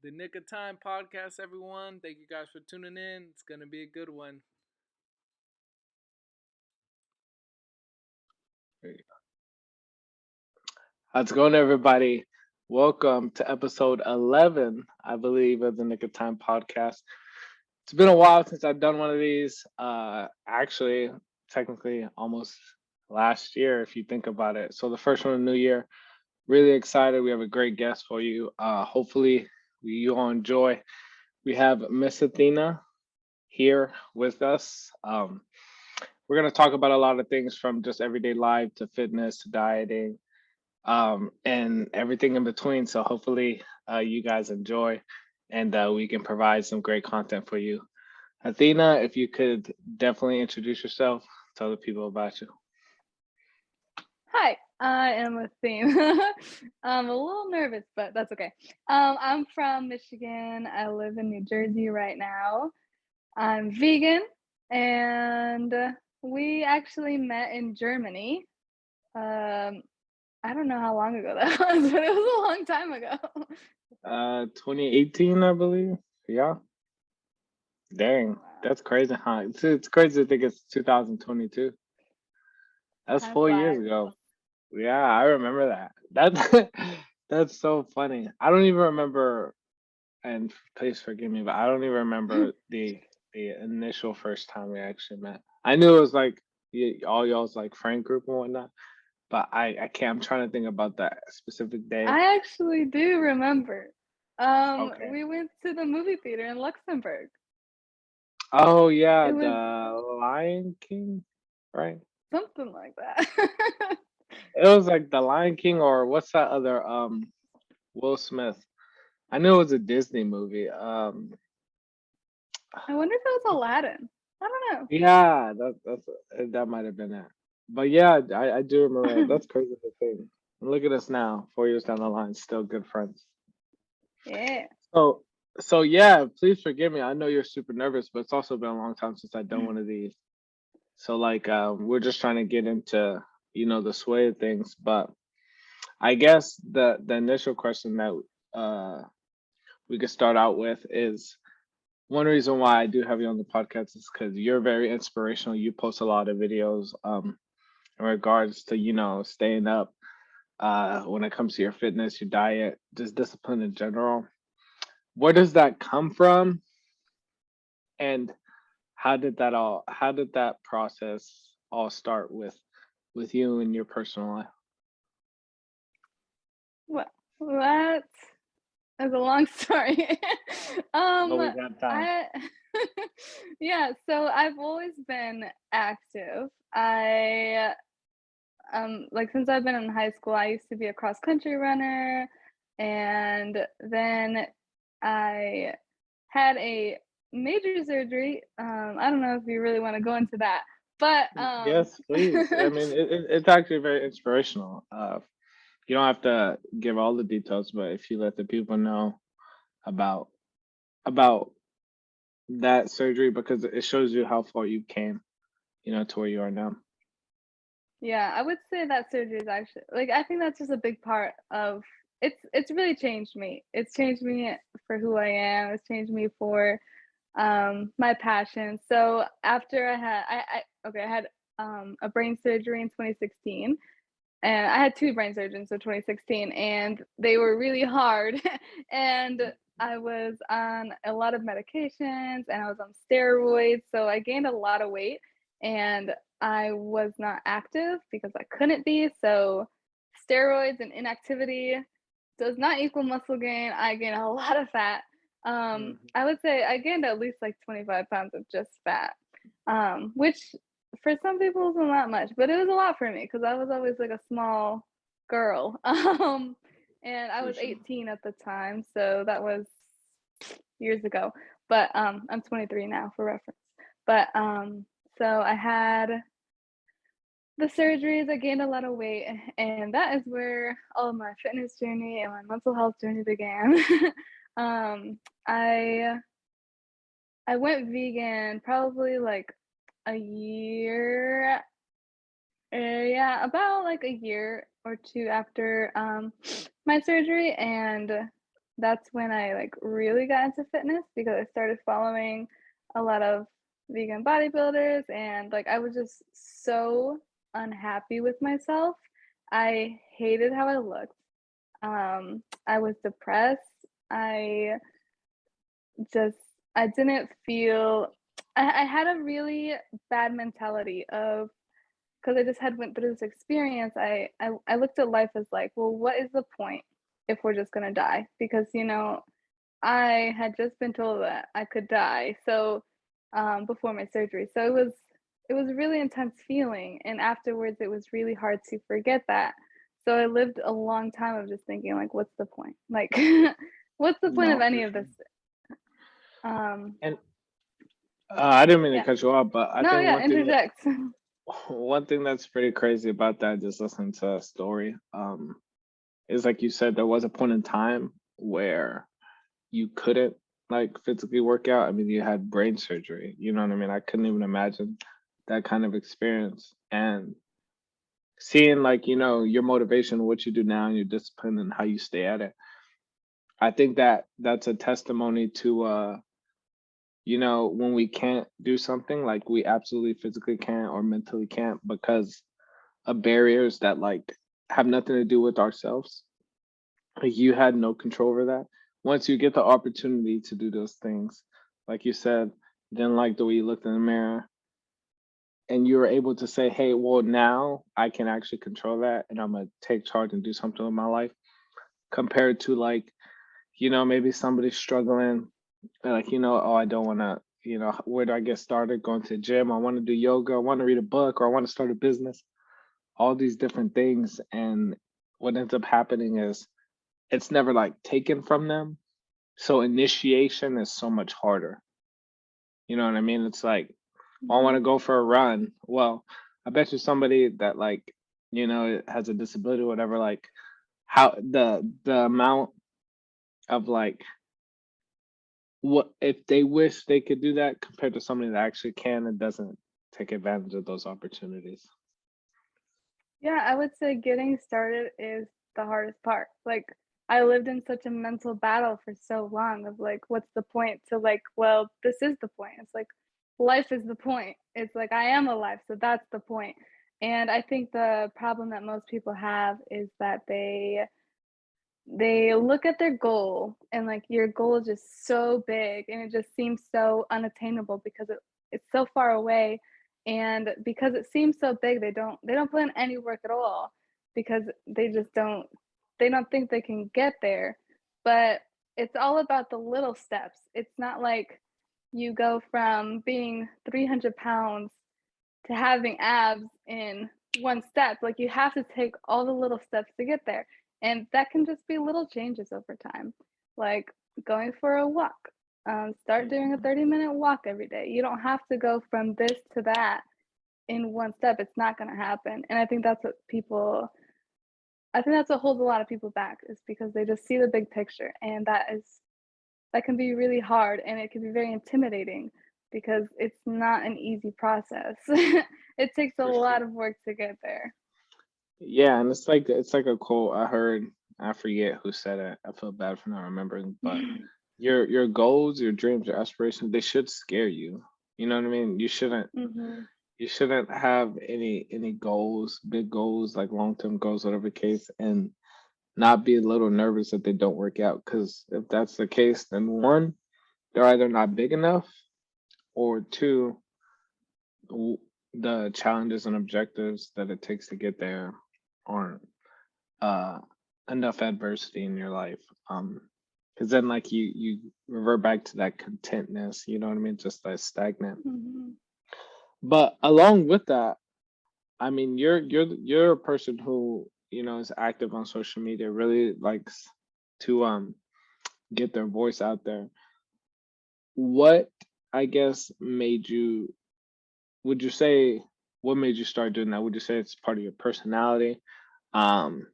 The Nick of Time podcast, everyone. Thank you guys for tuning in. It's going to be a good one. How's it going, everybody? Welcome to episode 11, I believe, of the Nick of Time podcast. It's been a while since I've done one of these. Actually, technically, almost last year, if you think about it. So, the first one of the new year. Really excited. We have a great guest for you. Hopefully, you all enjoy. We have Miss Athena here with us. We're going to talk about a lot of things from just everyday life to fitness to dieting and everything in between. So hopefully you guys enjoy and we can provide some great content for you. Athena, if you could definitely introduce yourself, tell the people about you. Hi, I am Athena. I'm a little nervous, but that's okay. I'm from Michigan. I live in New Jersey right now. I'm vegan, and we actually met in Germany. Um, I don't know how long ago that was, but it was a long time ago. 2018, I believe. Yeah. Dang, Wow, that's crazy, huh? It's crazy to think it's 2022. That's time 4 years flies. ago. Yeah, I remember that. That that's so funny. I don't even remember, and please forgive me, but I don't even remember the initial first time we actually met. I knew it was like all y'all's like friend group and whatnot, but I can't. I'm trying to think about that specific day. I actually do remember. Okay. We went to the movie theater in Luxembourg. Oh yeah, It the was Lion King, right? something like that. It was like the Lion King or what's that other Will Smith. I knew it was a Disney movie. I wonder if it was Aladdin. I don't Yeah, that might have been it. But yeah, I do remember that. know. That's crazy to think. And look at us now, 4 years down the line, still good friends. Yeah. So so yeah, please forgive me. I know you're super nervous, but it's also been a long time since I've done one of these. So like we're just trying to get into, the sway of things. But I guess the initial question that uh we could start out with is one reason why I do have you on the podcast is because you're very inspirational. You post a lot of videos in regards to, staying up when it comes to your fitness, your diet, just discipline in general. Where does that come from? And how did that process all start with you and your personal life? Well, that is a long story. Oh, um, we got time. I yeah, so I've always been active. Like since I've been in high school, I used to be a cross country runner, and then I had a major surgery. I don't know if you really want to go into that, but Yes, please. I mean, it's actually very inspirational. You don't have to give all the details, but if you let the people know about about that surgery, because it shows you how far you came, to where you are now. yeah, I would say that surgery is actually like I think that's just a big part of it's really changed me. It's changed me for who I am. It's changed me for my passion. So after I had a brain surgery in 2016, and I had two brain surgeons in 2016, and they were really hard. And I was on a lot of medications and I was on steroids, so I gained a lot of weight, and I was not active because I couldn't be. So steroids and inactivity does not equal muscle gain. I gained a lot of fat. Mhm. I would say I gained at least like 25 pounds of just fat, which for some people isn't that much, but it was a lot for me because I was always like a small girl. And I For was sure. 18 at the time, so that was years ago. But I'm 23 now for reference. But so I had the surgeries, I gained a lot of weight, and that is where all of my fitness journey and my mental health journey began. um, I I went vegan probably like a year, yeah, about like a year or two after my surgery, and that's when I like really got into fitness because I started following a lot of vegan bodybuilders and like I was just so unhappy with myself. I hated how I looked. I was depressed. I just I didn't feel I had a really bad mentality of because I just had went through this experience. I looked at life as like, well, what is the point if we're just gonna die? Because I had just been told that I could die. So before my surgery, so it was a really intense feeling, and afterwards, it was really hard to forget that. So I lived a long time of just thinking like, what's the point? Like, what's the point of No, for any of sure. this? Um, And I didn't mean to yeah. cut you off, but I No, think yeah. Interject. one thing that's pretty crazy about that, just listening to that story, is like you said, there was a point in time where you couldn't like physically work out. I mean, you had brain surgery. You know what I mean? I couldn't even imagine that kind of experience. And seeing like, your motivation, what you do now, and your discipline and how you stay at it. I think that that's a testimony to when we can't do something, like we absolutely physically can't or mentally can't because of barriers that like have nothing to do with ourselves. Like you had no control over that. Once you get the opportunity to do those things, like you said, you didn't like the way you looked in the mirror, and you were able to say, "Hey, well, now I can actually control that, and I'm gonna take charge and do something with my life." Compared to like, maybe somebody struggling, like, oh, I don't want to, where do I get started? Going to the gym. I want to do yoga. I want to read a book, or I want to start a business. All these different things, and what ends up happening is it's never like taken from them. So initiation is so much harder. You know what I mean? It's like, "Oh, I want to Mhm. go for a run." Well, I bet you somebody that like, has a disability or whatever, like how the amount of like what if they wish they could do that compared to somebody that actually can and doesn't take advantage of those opportunities. Yeah, I would say getting started is the hardest part. Like, I lived in such a mental battle for so long of like, what's the point? To like, well, this is the point. It's like, life is the point. It's like, I am alive, so that's the point. And I think the problem that most people have is that they look at their goal and like your goal is just so big and it just seems so unattainable because it's so far away, and because it seems so big they don't put in any work at all because they don't think they can get there. But it's all about the little steps. It's not like you go from being 300 pounds to having abs in one step. Like you have to take all the little steps to get there. And that can just be little changes over time, like going for a walk. Start doing a Mhm. 30-minute walk every day. You don't have to go from this to that in one step. It's not going to happen. And I think that's what holds a lot of people back is because they just see the big picture. And that can be really hard and it can be very intimidating because it's not an easy process. It takes a For lot sure. of work to get there. Yeah, and it's like a quote I heard. I forget who said it. I feel bad for not remembering, but your goals, your dreams, your aspirations, they should scare you. You know what I mean? Mhm. You shouldn't have any goals, big goals, like long-term goals, whatever the case, and not be a little nervous that they don't work out. Because if that's the case, then one, they're either not big enough, or two, w- the challenges and objectives that it takes to get there aren't uh enough adversity in your life. Because then like you revert back to that contentness, you know what I mean? Just that stagnant. Mhm. But along with that, I mean, you're a person who is active on social media, really likes to get their voice out there. What I guess made you? Would you say what made you start doing that? Would you say it's part of your personality? Um,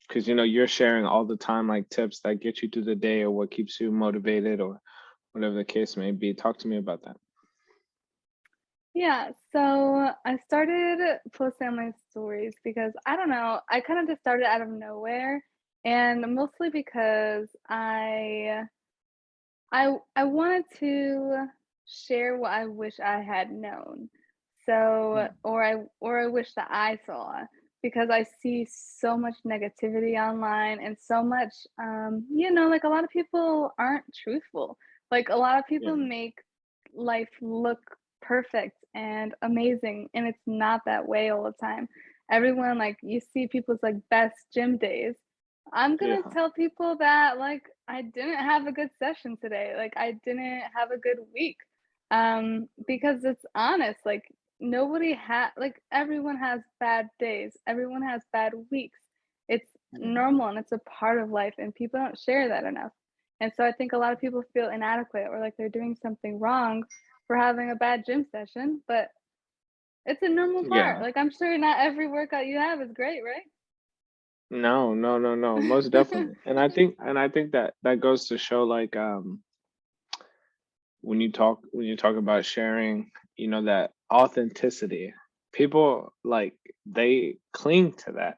because you're sharing all the time like tips that get you through the day or what keeps you motivated or whatever the case may be. Talk to me about that. Yeah, so I started posting on my stories because I don't know, I kind of just started out of nowhere and mostly because I wanted to share what I wish I had known. So, Mm, or I wish that I saw, because I see so much negativity online and so much, like a lot of people aren't truthful. Like a lot of people yeah, make life look perfect and amazing, and it's not that way all the time. Everyone, like, you see people's like best gym days. I'm gonna yeah, tell people that, like, I didn't have a good session today, like, I didn't have a good week, because it's honest, like, everyone has bad days, everyone has bad weeks. It's yeah, normal and it's a part of life, and people don't share that enough. And so I think a lot of people feel inadequate or like they're doing something wrong for having a bad gym session, but it's a normal part. yeah. Like, I'm sure not every workout you have is great, No, no, no, no. Most right? definitely. And I think that that goes to show like when you talk about sharing, you know, that authenticity. People like they cling to that.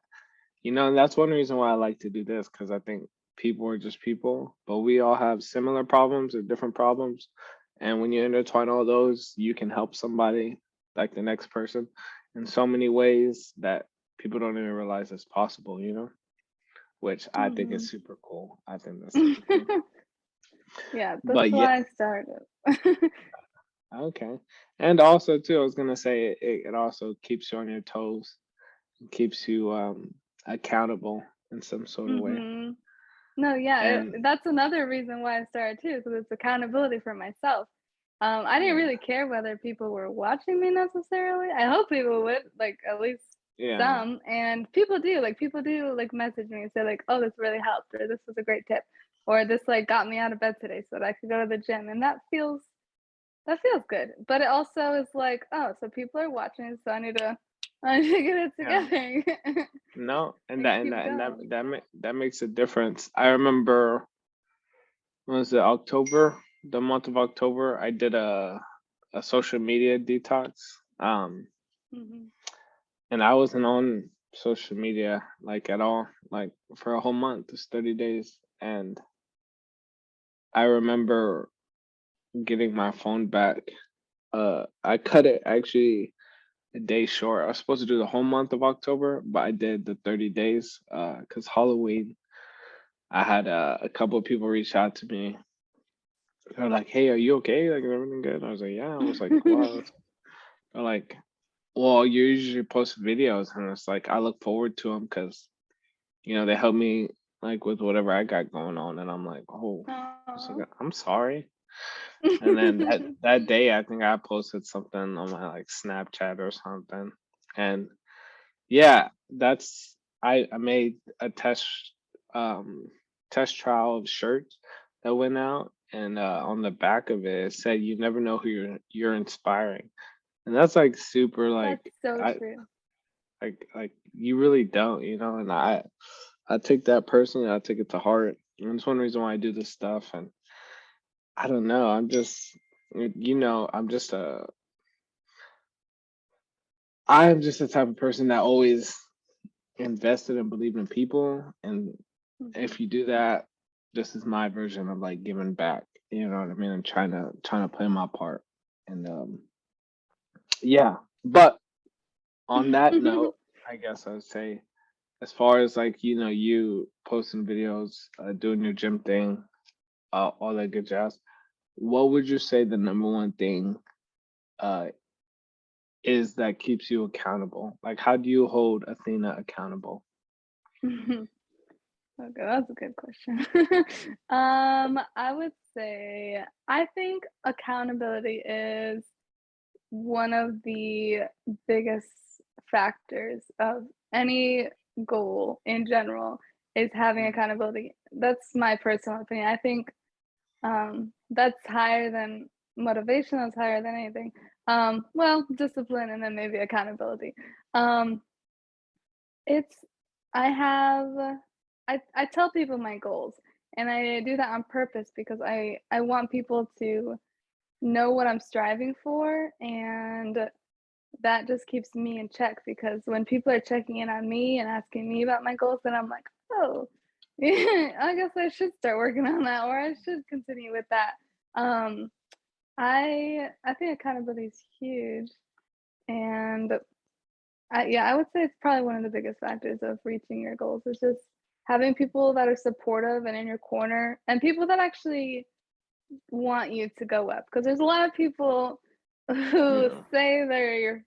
You know, and that's one reason why I like to do this because I think people are just people, but we all have similar problems or different problems. And when you intertwine all those, you can help somebody like the next person in so many ways that people don't even realize it's possible, you know? Which I think is Mhm. super cool. I think that's super cool. Yeah, that's But yeah, why I started. okay. And also too, I was gonna say it also keeps you on your toes, keeps you accountable in some sort of way. Mhm. No, yeah, And that's another reason why I started too, because it's accountability for myself. I didn't yeah, really care whether people were watching me necessarily. I hope people would, like, at least yeah, some, and people do, like, message me and say, like, "Oh, this really helped," or "This was a great tip," or "This, like, got me out of bed today so that I could go to the gym," and that feels good. But it also is like, "Oh, so people are watching, so I need to get it yeah. together No, and keep going." that makes a difference. I remember when was it October, the month of October, I did a social media detox. Um, Mhm. and I wasn't on social media like at all, like for a whole month, it's 30 days. And I remember getting my phone back. I cut it actually a day short. I was supposed to do the whole month of October, but I did the 30 days because Halloween. I had a couple of people reach out to me. They're like, "Hey, are you okay? Like, is everything good?" I was like, "Yeah." I was like, "Wow." They're like, "Well, you usually post videos," and it's like I look forward to them because you know they help me like with whatever I got going on, and I'm like, "Oh," I was Aw. like, "I'm sorry." And then that day, I think I posted something on my like Snapchat or something, and yeah, that's I made a um test trial of shirts that went out, and on the back of it, it said you never know who you're inspiring. And that's like super like That's so I true. like you really don't, you know, and I take that personally, I take it to heart. And it's one reason why I do this stuff. And I don't know, I'm just you know, I'm just the type of person that always invested and believed in people. And Mhm. if you do that, this is my version of like giving back. You know what I mean? And trying to play my part. And yeah. But on that note, I guess I would say as far as like, you know, you posting videos, doing your gym thing, all that good jazz, what would you say the number one thing uh is that keeps you accountable? Like how do you hold Athena accountable? Okay, that's a good question. I would say I think accountability is one of the biggest factors of any goal in general is having Mm, accountability. That's my personal opinion. I think that's higher than motivation, that's higher than anything. Well, discipline and then maybe accountability. Um, it's I have I tell people my goals, and I do that on purpose because I want people to know what I'm striving for, and that just keeps me in check because when people are checking in on me and asking me about my goals, then I'm like, "Oh, Yeah, I guess I should start working on that, or I should continue with that. Um, I think accountability is huge, and yeah, I would say it's probably one of the biggest factors of reaching your goals is just having people that are supportive and in your corner, and people that actually want you to go up. Because there's a lot of people who Yeah. say they're your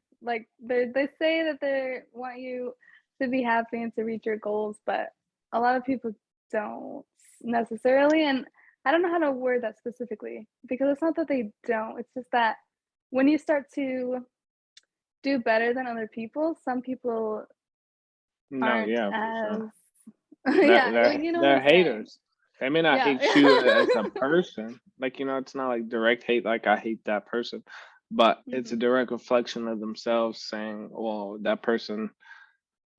they say that they want you to be happy and to reach your goals, but a lot of people don't necessarily. And I don't know how to word that specifically because it's not that they don't. It's just that when you start to do better than other people, some people No, aren't yeah, for as sure. They're yeah, they're like you know what they're I'm saying. haters. They may not Yeah. hate you as a person. Like, it's not like direct hate, like I hate that person, but it's a Mhm. direct reflection of themselves saying, well, that person,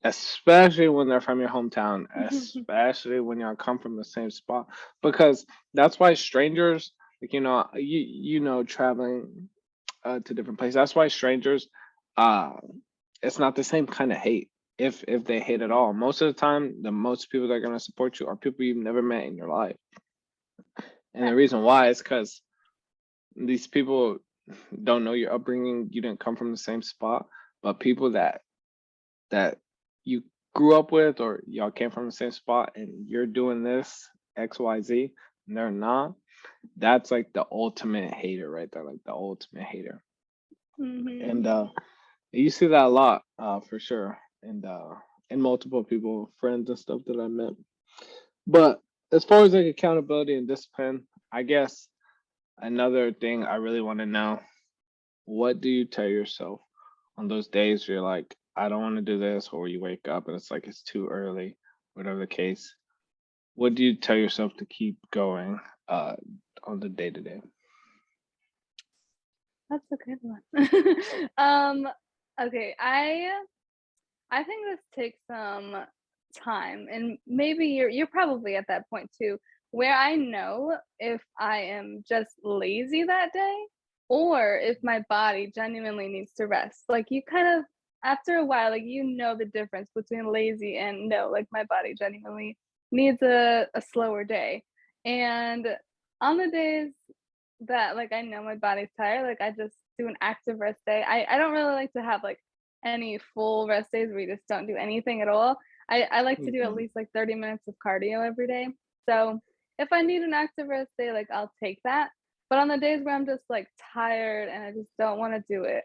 especially when they're from your hometown, especially when y'all come from the same spot, because that's why strangers, like, traveling to different places. That's why strangers, uh, it's not the same kind of hate. If they hate at all, most of the time, the most people that are gonna support you are people you've never met in your life, and the Facts. reason why is because these people don't know your upbringing. You didn't come from the same spot, but people that you grew up with or y'all came from the same spot, and you're doing this XYZ, and they're not. That's like the ultimate hater right there, like the ultimate hater. Mhm. And you see that a lot, for sure, and multiple people, friends and stuff that I met. But as far as like accountability and discipline, I guess another thing I really want to know, what do you tell yourself on those days where you're like, I don't want to do this, or you wake up and it's like it's too early, whatever the case. What do you tell yourself to keep going uh on the day to day? That's a good one. Okay, I think this takes some time, and maybe you're probably at that point too, where I know if I am just lazy that day or if my body genuinely needs to rest. Like you kind of after a while, like you know the difference between lazy and no, like my body genuinely needs a slower day. And on the days that like I know my body's tired, like I just do an active rest day. I don't really like to have like any full rest days where you just don't do anything at all. I like to do at Yeah. least like 30 minutes of cardio every day. So if I need an active rest day, like I'll take that. But on the days where I'm just like tired and I just don't want to do it,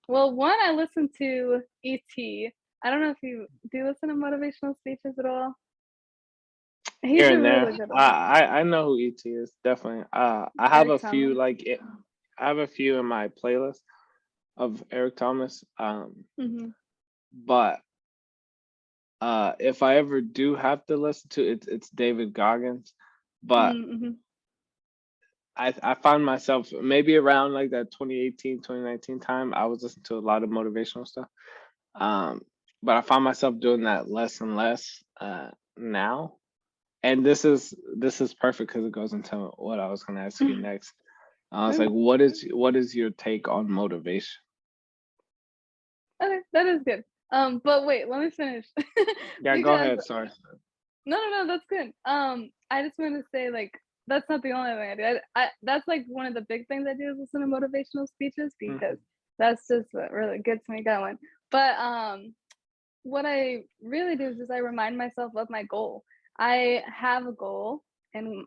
well one I listen to ET. I don't know if you do you listen to motivational speeches at all. He's Here a and there. really good one. I know who ET is, definitely. I have Eric a few Thomas. I have a few in my playlist of Eric Thomas. Hmm. But if I ever do have to listen to it, it's David Goggins. But Mm-hmm. I find myself maybe around like that 2018, 2019 time, I was listening to a lot of motivational stuff. Um, but I find myself doing that less and less now. And this is perfect because it goes into what I was going to ask you next. I was Okay. like, what is your take on motivation? Okay, that is good. But wait, let me finish Yeah, go because ahead. Sorry. no, that's good. I just wanted to say like that's not the only thing I do. That's like one of the big things I do is listen to motivational speeches because Mhm. that's just what really gets me going. But what I really do is just I remind myself of my goal. I have a goal and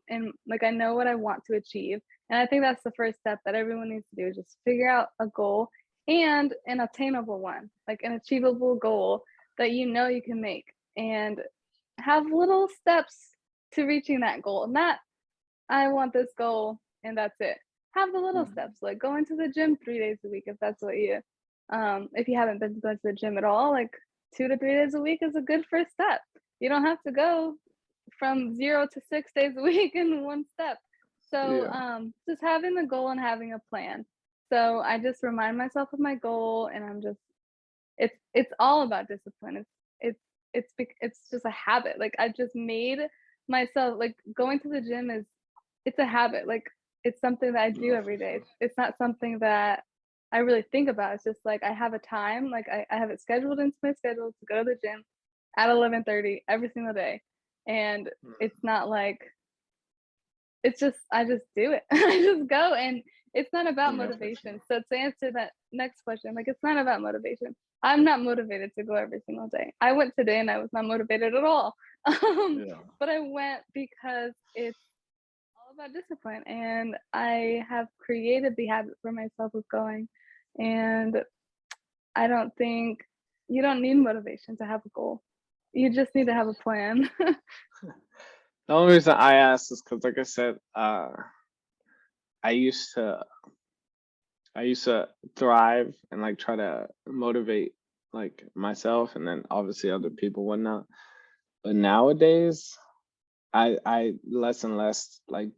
like I know what I want to achieve. And I think that's the first step that everyone needs to do is just figure out a goal and an attainable one, like an achievable goal that you know you can make and have little steps to reaching that goal. Not I want this goal and that's it. Have the little Mhm. steps, like going to the gym 3 days a week if you haven't been going to the gym at all, like 2 to 3 days a week is a good first step. You don't have to go from 0 to 6 days a week in one step. So Yeah. just having the goal and having a plan. So I just remind myself of my goal and it's all about discipline. It's just a habit. Like I just made myself like going to the gym is it's a habit. Like it's something that I do No, every for day. sure. It's not something that I really think about. It's just like I have a time, like I have it scheduled into my schedule to go to the gym at 11:30 every single day. And it's not like, it's just, I just do it. I just go, and it's not about Yeah, for motivation. sure. So to answer that next question, like, it's not about motivation. I'm not motivated to go every single day. I went today and I was not motivated at all. Um, Yeah. but I went because it's all about discipline, and I have created the habit for myself of going. And I don't think you don't need motivation to have a goal. You just need to have a plan. The only reason I asked is because, like I said, I used to I used to thrive and like try to motivate like myself and then obviously other people, whatnot. But nowadays, I less and less like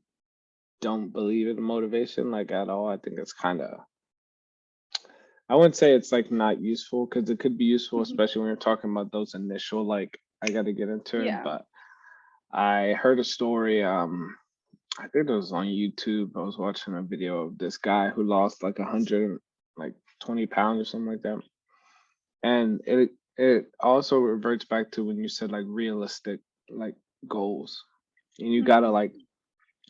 don't believe in motivation like at all. I think it's kind of, I wouldn't say it's like not useful because it could be useful, Mhm. especially when you're talking about those initial like I got to get into it. Yeah. But I heard a story. I think it was on YouTube. I was watching a video of this guy who lost like 120 pounds or something like that. And it also reverts back to when you said like realistic like goals. And you gotta Mhm. like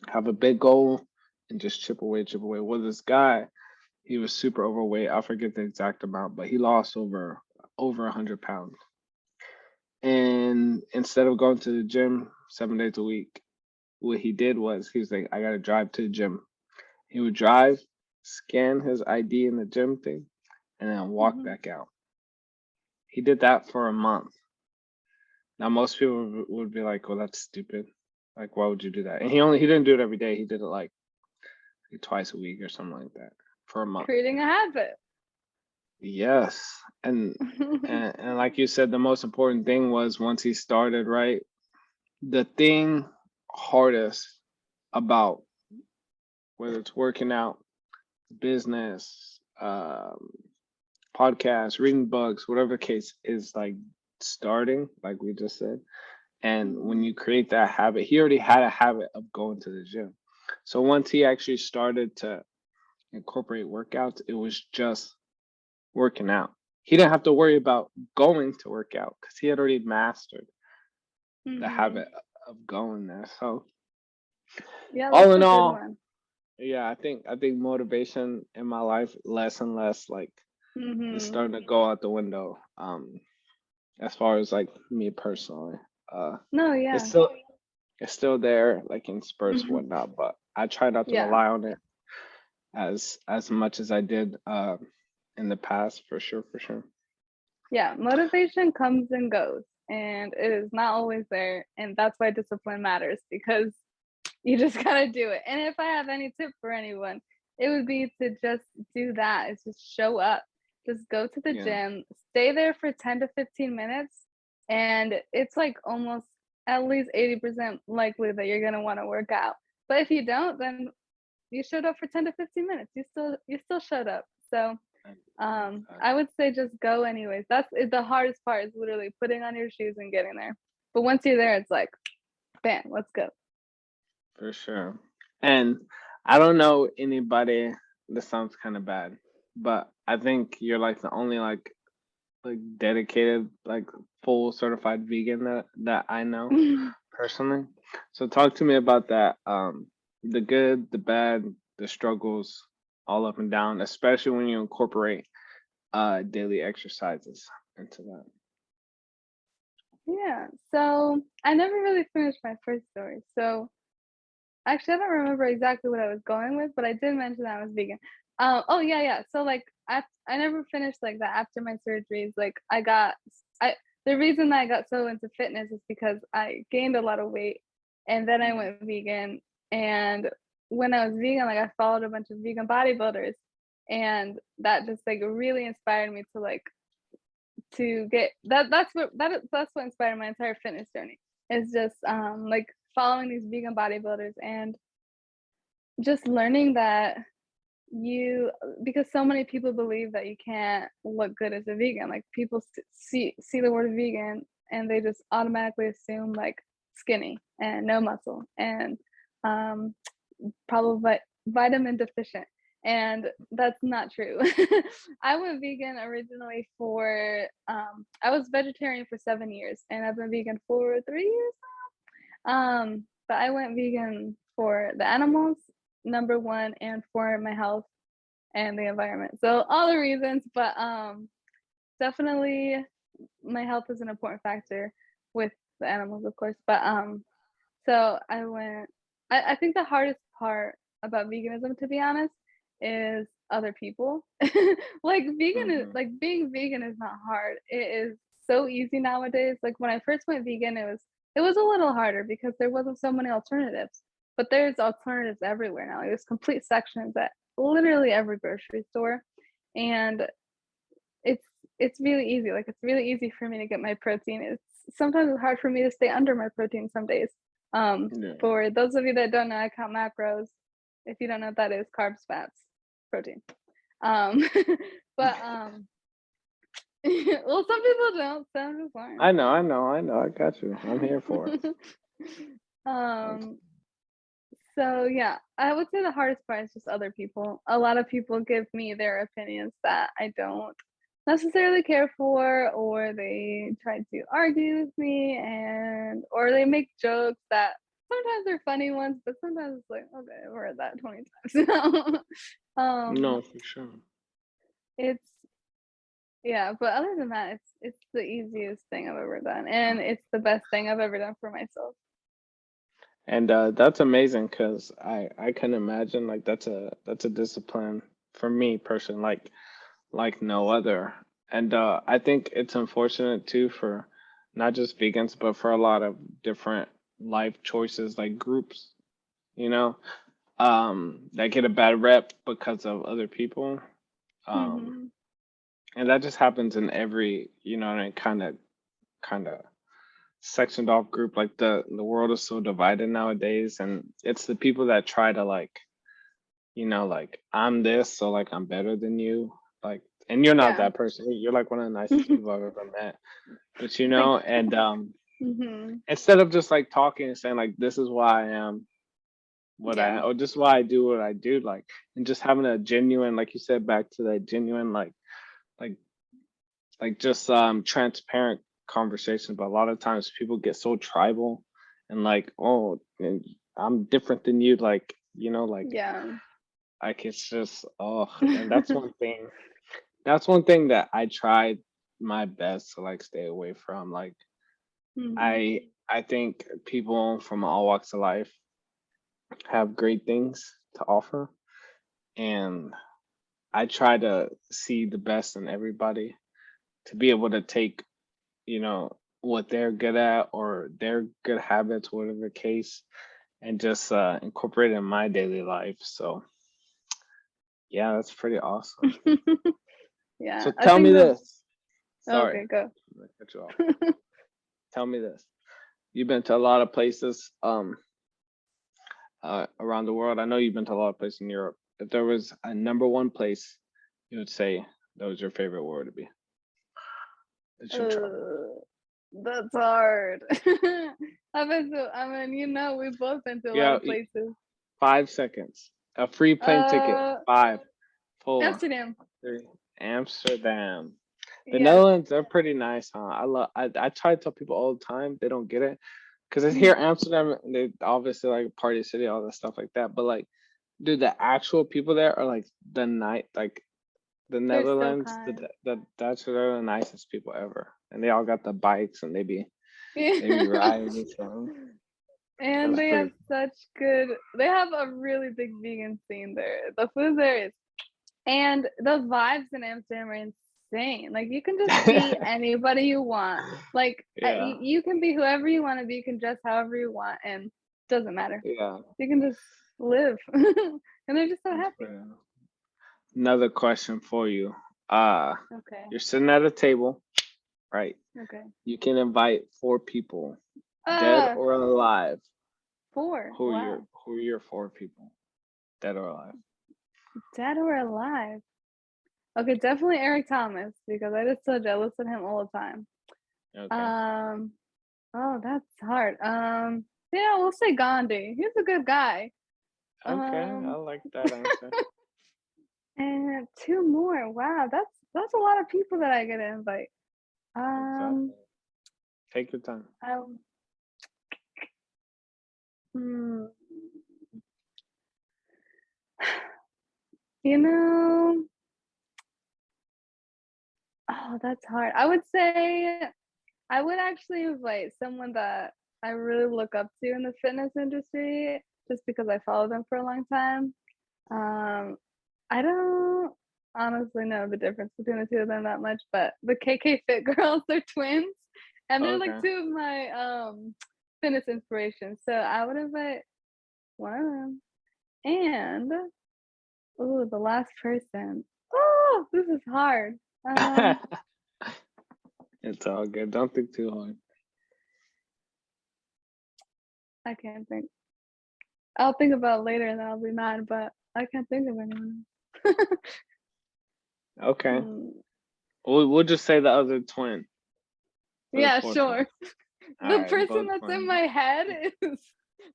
have a big goal and just chip away, chip away. Well, this guy, he was super overweight. I forget the exact amount, but he lost over 100 pounds. And instead of going to the gym 7 days a week, what he did was he was like, I gotta drive to the gym. He would drive, scan his ID in the gym thing, and then walk Mhm. back out. He did that for a month. Now most people would be like, "Well, that's stupid. Like, why would you do that?" And he didn't do it every day. He did it like twice a week or something like that for a month. Creating a habit. Yes, and like you said, the most important thing was once he started, right? The thing hardest about whether it's working out, business, podcasts, reading books, whatever the case is, like starting, like we just said. And when Mhm. you create that habit, he already had a habit of going to the gym. So once he actually started to incorporate workouts, it was just working out. He didn't have to worry about going to work out because he had already mastered the Mhm. habit of going there. So Yeah, all that's in a good all, one. yeah, I think motivation in my life less and less like is Mhm. starting to go out the window. As far as like me personally, uh, No, it's yeah. still it's still there like in spurts and Mhm. whatnot, but I try not to Yeah. rely on it as much as I did in the past, for sure, for sure. Yeah, motivation comes and goes, and it is not always there, and that's why discipline matters, because you just gotta do it. And if I have any tip for anyone, it would be to just do that. It's just show up. Just go to the Yeah, gym, stay there for 10 to 15 minutes, and it's like almost at least 80% likely that you're gonna want to work out. But if you don't, then you showed up for 10 to 15 minutes. You still showed up. So I would say just go anyways. The hardest part is literally putting on your shoes and getting there. But once you're there, it's like, bam, let's go. for sure. And I don't know anybody. This sounds kind of bad, but I think you're like the only like dedicated like full certified vegan that I know personally. So talk to me about that. The good, the bad, the struggles, all up and down, especially when you incorporate daily exercises into that. Yeah. So I never really finished my first story. So actually, I don't remember exactly what I was going with, but I did mention that I was vegan. Oh yeah, yeah. So like, I never finished like that after my surgeries. Like, I the reason that I got so into fitness is because I gained a lot of weight, and then I Mm, went vegan. And when I was vegan, like, I followed a bunch of vegan bodybuilders, and that just like really inspired me to like to get that. That's what inspired my entire fitness journey. Is just like following these vegan bodybuilders and just learning that you because so many people believe that you can't look good as a vegan. Like, people see the word vegan and they just automatically assume like skinny and no muscle and um probably vitamin deficient, and that's not true. I went vegan originally for I was vegetarian for 7 years, and I've been vegan for 3 years. But I went vegan for the animals, number one, and for my health and the environment. So all the reasons, but definitely my health is an important factor with the animals, of course. But so I went. I think the hardest part about veganism, to be honest, is other people. Like Hmm. like being vegan is not hard. It is so easy nowadays. Like when I first went vegan, it was a little harder because there wasn't so many alternatives. But there's alternatives everywhere now. There's complete sections at literally every grocery store, and it's it's really easy. Like it's really easy for me to get my protein. Sometimes it's hard for me to stay under my protein some days. Yeah. For those of you that don't know, I count macros. If you don't know what that is, carbs, fats, protein. Um, but well, some people don't. So I'm just I learning. know, I know, I know. I got you. I'm here for it. um, so yeah, I would say the hardest part is just other people. A lot of people give me their opinions that I don't necessarily care for, or they try to argue with me, and or they make jokes that sometimes they're funny ones, but sometimes it's like, okay, I've heard that 20 times now. No, for sure. It's yeah, but other than that, it's the easiest thing I've ever done, and it's the best thing I've ever done for myself. And that's amazing because I can imagine like that's a discipline for me personally, like no other. And I think it's unfortunate too for not just vegans, but for a lot of different life choices, like groups, you know, that get a bad rep because of other people. Um, Mhm. and that just happens in every, you know, and kind of sectioned off group. Like the world is so divided nowadays, and it's the people that try to like, you know, like I'm this, so like I'm better than you, like, and you're not Yeah. that person. You're like one of the nicest people I've ever met. But you Thank know, you. and Mhm. instead of just like talking and saying like this is why I am what I Yeah. am, or this is why I do what I do, like, and just having a genuine, like you said, back to that genuine, like just transparent conversation. But a lot of times people get so tribal and like, oh, and I'm different than you, like, you know, Yeah. like it's just, oh, and that's one thing that I tried my best to like stay away from. Like Mhm. I think people from all walks of life have great things to offer, and I try to see the best in everybody to be able to take, you know, what they're good at or their good habits, whatever the case, and just incorporate it in my daily life. So yeah, that's pretty awesome. So Yeah, I tell think me the this. Sorry, okay, go. I'm gonna cut you off. Tell me this. You've been to a lot of places around the world. I know you've been to a lot of places in Europe. If there was a number one place you would say that was your favorite, where would it be that you travel? Uh, that's hard. I mean, we've both been to a lot Yeah, of places. 5 seconds. A free plane ticket. Uh, Five, four, Amsterdam. three. Amsterdam. The Yes. Netherlands, they're pretty nice, huh? I try to tell people all the time, they don't get it. Because I hear Mhm. Amsterdam, they obviously like party city, all that stuff like that. But like, dude, the actual people there are like the night, like the They're so Netherlands, kind. the Dutch are the nicest people ever. And they all got the bikes and they be Yeah. riding. So And that's they pretty have such good they have a really big vegan scene there. The food there is and the vibes in Amsterdam are insane. Like you can just be anybody you want. Like Yeah, you can be whoever you want to be. You can dress however you want, and it doesn't matter. yeah. You can just live, and they're just so That's happy. pretty. Another question for you. Uh, Okay. you're sitting at a table, right? Okay. You can invite four people, dead Uh, or alive. four. Wow. Who are your four people, dead or alive? Dead or alive? Okay, definitely Eric Thomas because I just told you I listen to him all the time. Okay. Um. Oh, that's hard. Yeah, we'll say Gandhi. He's a good guy. Okay, I Um. like that answer. And two more. Wow, that's a lot of people that I get to invite. Um, Exactly. Take your time. um, Hmm. You know, oh, that's hard. I would say I would actually invite someone that I really look up to in the fitness industry just because I followed them for a long time. Um, I don't honestly know the difference between the two of them that much, but the KK Fit girls, they're twins, and they're like Okay. two of my fitness inspirations. So I would invite one of them. And oh, the last person. Oh, this is hard. It's all good. Don't think too hard. I can't think. I'll think about it later and then I'll be mad, but I can't think of anyone. Okay. Hmm. We'll just say the other twin for the Yeah, fourth one. sure. All The right, person both that's in twins. my head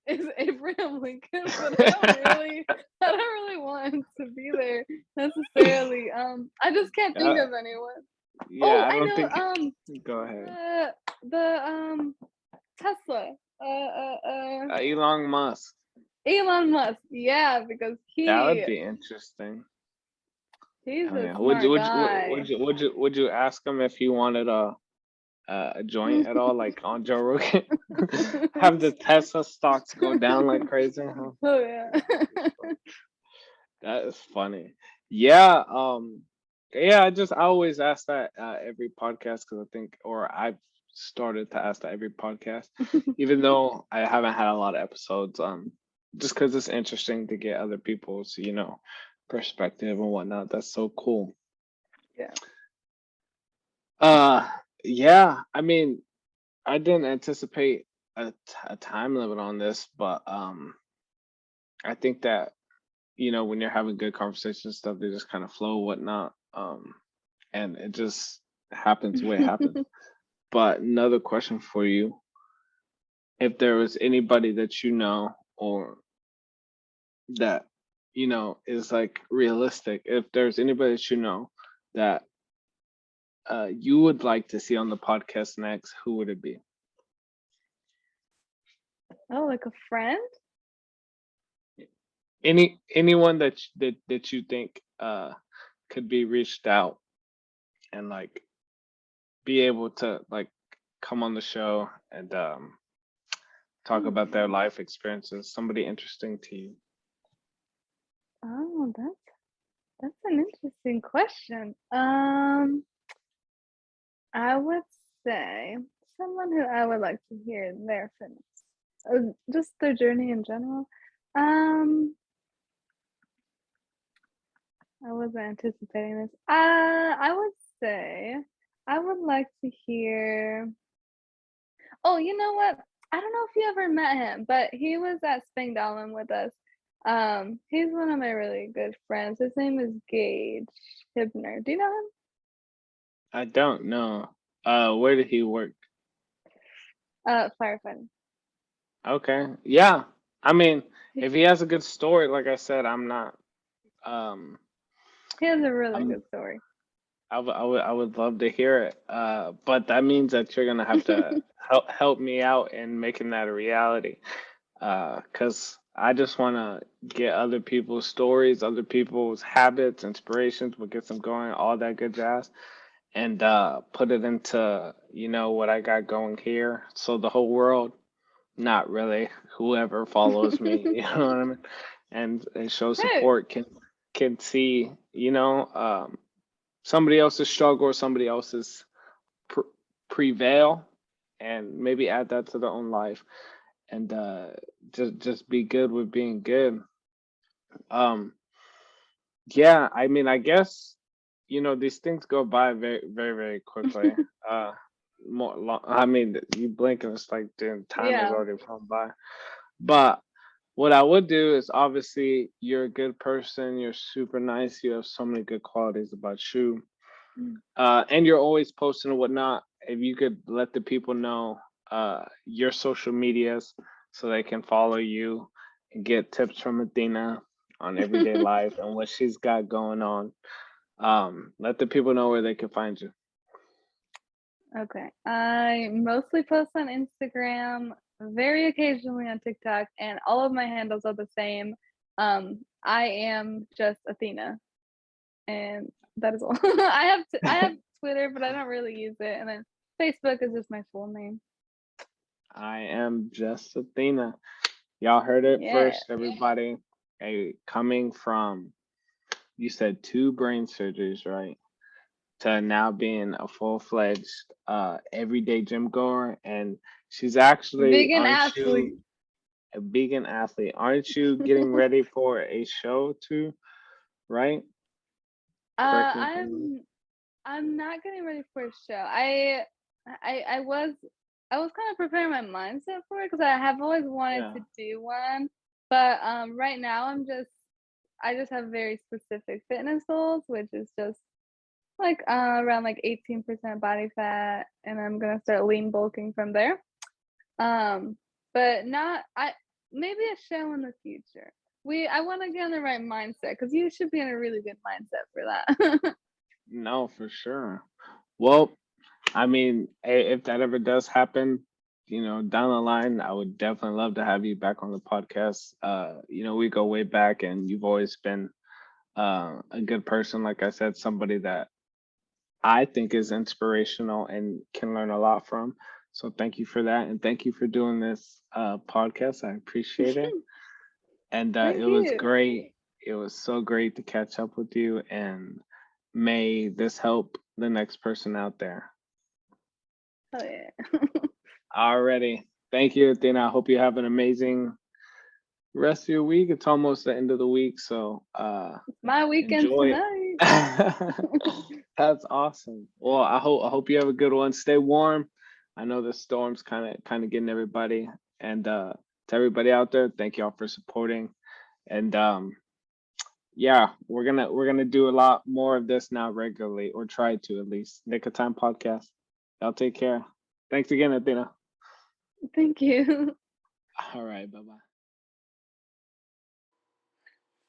is Abraham Lincoln, but I don't really want him to be there necessarily. I just can't think Yeah, of anyone. yeah, Oh, I I don't know. think. Go ahead. The Tesla. Elon Musk. Elon Musk. Yeah, because That would be interesting. he's Oh a yeah. smart guy. Would you ask him if he wanted a joint at all, like on Joe Rogan? Have the Tesla stocks go down like crazy? Huh? Oh yeah. That is funny. Yeah. Yeah. I always ask that every podcast because I think, or I've started to ask that every podcast, even though I haven't had a lot of episodes. Just because it's interesting to get other people's, perspective and whatnot. That's so cool. Yeah. Uh, yeah. I mean, I didn't anticipate a time limit on this, but I think that when you're having good conversations and stuff, they just kind of flow, whatnot. And it just happens the way it happens. But another question for you: if there was anybody that or that is like realistic, if there's anybody that that you would like to see on the podcast next, who would it be? Oh, like a friend? Anyone that you think could be reached out and like be able to like come on the show and talk about their Hmm. life experiences, somebody interesting to you. Oh, that's an interesting question. I would say someone who I would like to hear their fitness, just their journey in general. Um, I wasn't anticipating this. I would say I would like to hear. Oh, you know what? I don't know if you ever met him, but he was at Spangdahlem with us. He's one of my really good friends. His name is Gage Hibner. Do you know him? I don't know. Where did he work? Firefighting. Okay. Yeah. I mean, He if he has a good story, like I said, I'm not um he has a really I'm good story. I would love to hear it. But that means that you're gonna have to help me out in making that a reality. Cause I just wanna get other people's stories, other people's habits, inspirations, what gets them going, all that good jazz, and put it into, what I got going here. So the whole world, not really, whoever follows me, you know what I mean? And show Hey, support can see, somebody else's struggle or somebody else's pr- prevail and maybe add that to their own life and just be good with being good. um yeah, I mean, I guess these things go by very very very quickly. uh I mean, you blink and it's like damn, time has yeah. already gone by. But what I would do is, obviously, you're a good person, you're super nice, you have so many good qualities about you. Mm. And you're always posting and whatnot. If you could let the people know your social medias so they can follow you and get tips from Athena on everyday life and what she's got going on. Let the people know where they can find you. Okay. I mostly post on Instagram. very occasionally on TikTok, and all of my handles are the same. I am just Athena, and that is all. I have Twitter, but I don't really use it, and then Facebook is just my full name. I am just Athena. Y'all heard it Yeah. first, everybody. Coming from, you said 2 brain surgeries, right? To now being a full-fledged everyday gym goer, and she's actually, Vegan aren't athlete. you a vegan athlete? Aren't you getting ready for a show too, right? Correct me if I'm wrong. I'm not getting ready for a show. I was kind of preparing my mindset for it because I have always wanted Yeah. to do one, but right now I just have very specific fitness goals, which is just like around like 18% body fat, and I'm gonna start lean bulking from there. Um, but not I maybe a show in the future. I want to get in the right mindset because you should be in a really good mindset for that. No, for sure. Well, I mean, if that ever does happen, down the line, I would definitely love to have you back on the podcast. We go way back, and you've always been a good person. Like I said, somebody that I think is inspirational and can learn a lot from. So thank you for that, and thank you for doing this podcast. I appreciate it, and Thank it was you. great. It was so great to catch up with you, and may this help the next person out there. Oh yeah. Already. Thank you, Athena. I hope you have an amazing rest of your week. It's almost the end of the week, so My weekend enjoy it. tonight. That's awesome. Well, I hope you have a good one. Stay warm. I know the storm's kind of getting everybody. And to everybody out there, thank y'all for supporting. And yeah, we're gonna do a lot more of this now regularly, or try to at least. Nick of Time podcast. Y'all take care. Thanks again, Athena. Thank you. All right, bye bye.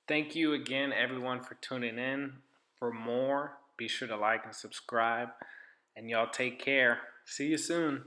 Thank you again, everyone, for tuning in. For more, be sure to like and subscribe. And y'all take care. See you soon.